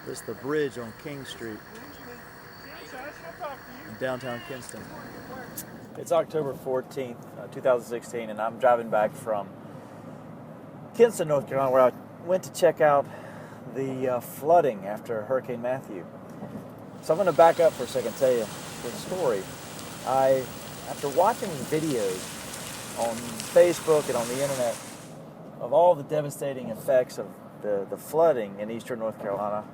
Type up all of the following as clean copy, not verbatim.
This is the bridge on King Street in downtown Kinston. It's October 14th, 2016, and I'm driving back from Kinston, North Carolina, where I went to check out the flooding after Hurricane Matthew. So I'm going to back up for a second and tell you the story. After watching videos on Facebook and on the internet of all the devastating effects of the flooding in eastern North Carolina,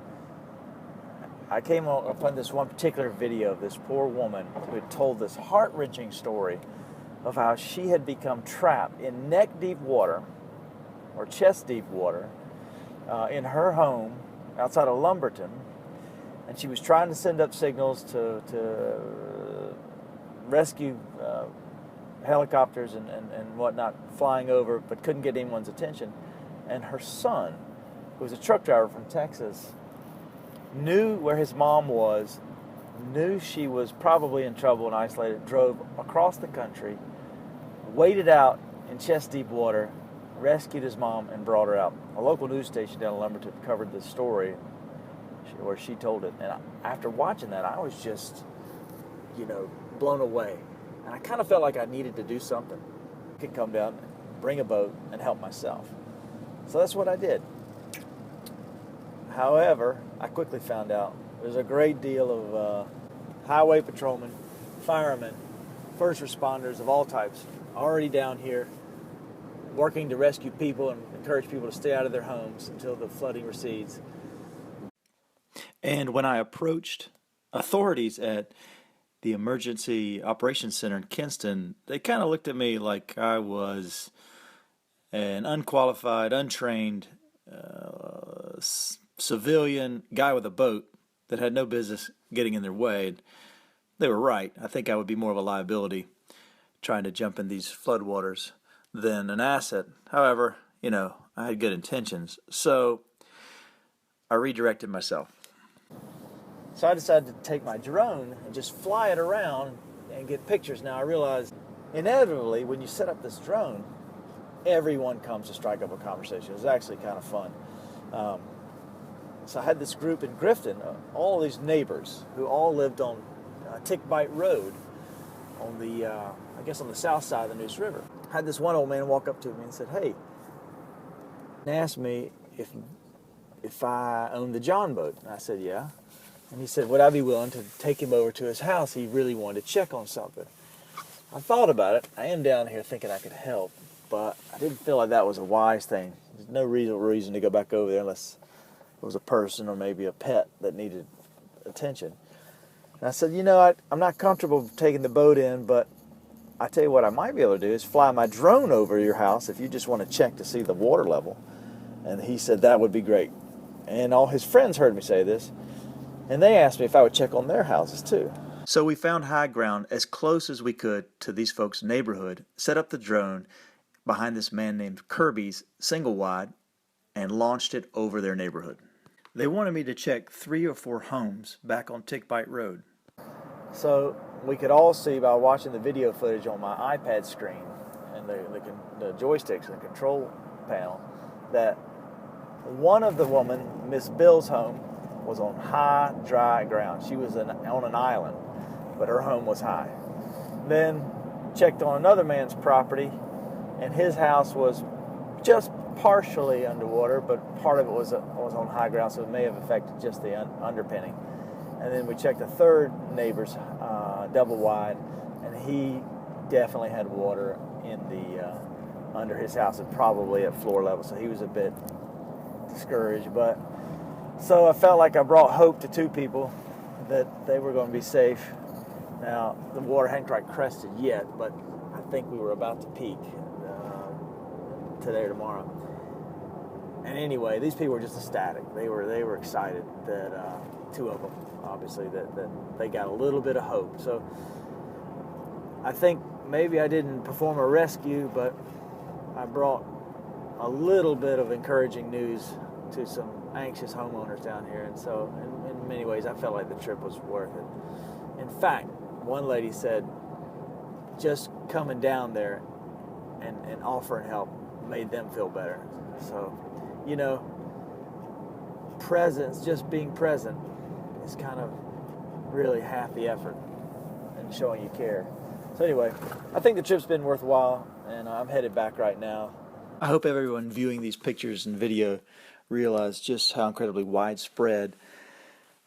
I came upon this one particular video of this poor woman who had told this heart-wrenching story of how she had become trapped in neck-deep water, or chest-deep water, in her home outside of Lumberton, and she was trying to send up signals to rescue helicopters and whatnot flying over, but couldn't get anyone's attention. And her son, who was a truck driver from Texas, knew where his mom was, knew she was probably in trouble and isolated, drove across the country, waded out in chest-deep water, rescued his mom, and brought her out. A local news station down in Lumberton covered this story where she told it. And after watching that, I was just, blown away. And I kind of felt like I needed to do something. I could come down, bring a boat, and help myself. So that's what I did. However, I quickly found out there's a great deal of highway patrolmen, firemen, first responders of all types already down here working to rescue people and encourage people to stay out of their homes until the flooding recedes. And when I approached authorities at the Emergency Operations Center in Kinston, they kind of looked at me like I was an unqualified, untrained civilian guy with a boat that had no business getting in their way. And they were right. I think I would be more of a liability trying to jump in these floodwaters than an asset. However, I had good intentions. So I redirected myself. So I decided to take my drone and just fly it around and get pictures. Now I realized inevitably when you set up this drone, everyone comes to strike up a conversation. It was actually kind of fun. So I had this group in Grifton, all these neighbors who all lived on Tickbite Road on the, on the south side of the Neuse River. I had this one old man walk up to me and said, "Hey," and asked me if I owned the John boat. And I said, "Yeah." And he said, would I be willing to take him over to his house? He really wanted to check on something. I thought about it. I am down here thinking I could help, but I didn't feel like that was a wise thing. There's no reason to go back over there unless it was a person or maybe a pet that needed attention. And I said, I'm not comfortable taking the boat in, but I tell you what I might be able to do is fly my drone over your house if you just want to check to see the water level. And he said that would be great. And all his friends heard me say this, and they asked me if I would check on their houses too. So we found high ground as close as we could to these folks' neighborhood, set up the drone behind this man named Kirby's single wide, and launched it over their neighborhood. They wanted me to check 3 or 4 homes back on Tickbite Road. So we could all see by watching the video footage on my iPad screen and the joysticks and the control panel that one of the women, Miss Bill's home, was on high, dry ground. She was on an island, but her home was high. Then checked on another man's property, and his house was just partially underwater, but part of it was on high ground, so it may have affected just the underpinning. And then we checked a third neighbor's double wide, and he definitely had water in the under his house and probably at floor level, so he was a bit discouraged. But so I felt like I brought hope to 2 people that they were going to be safe. Now the water hadn't quite crested yet, but I think we were about to peak today or tomorrow. And anyway, these people were just ecstatic. They were excited that 2 of them, obviously, that they got a little bit of hope. So I think maybe I didn't perform a rescue, but I brought a little bit of encouraging news to some anxious homeowners down here. And so in many ways, I felt like the trip was worth it. In fact, one lady said just coming down there and offering help made them feel better. So, presence, just being present, is kind of really half the effort in showing you care. So anyway, I think the trip's been worthwhile, and I'm headed back right now. I hope everyone viewing these pictures and video realize just how incredibly widespread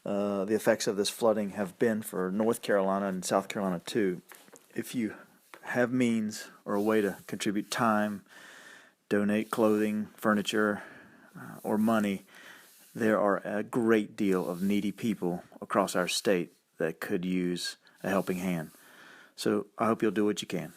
the effects of this flooding have been for North Carolina and South Carolina too. If you have means or a way to contribute time, donate clothing, furniture, or money, there are a great deal of needy people across our state that could use a helping hand. So I hope you'll do what you can.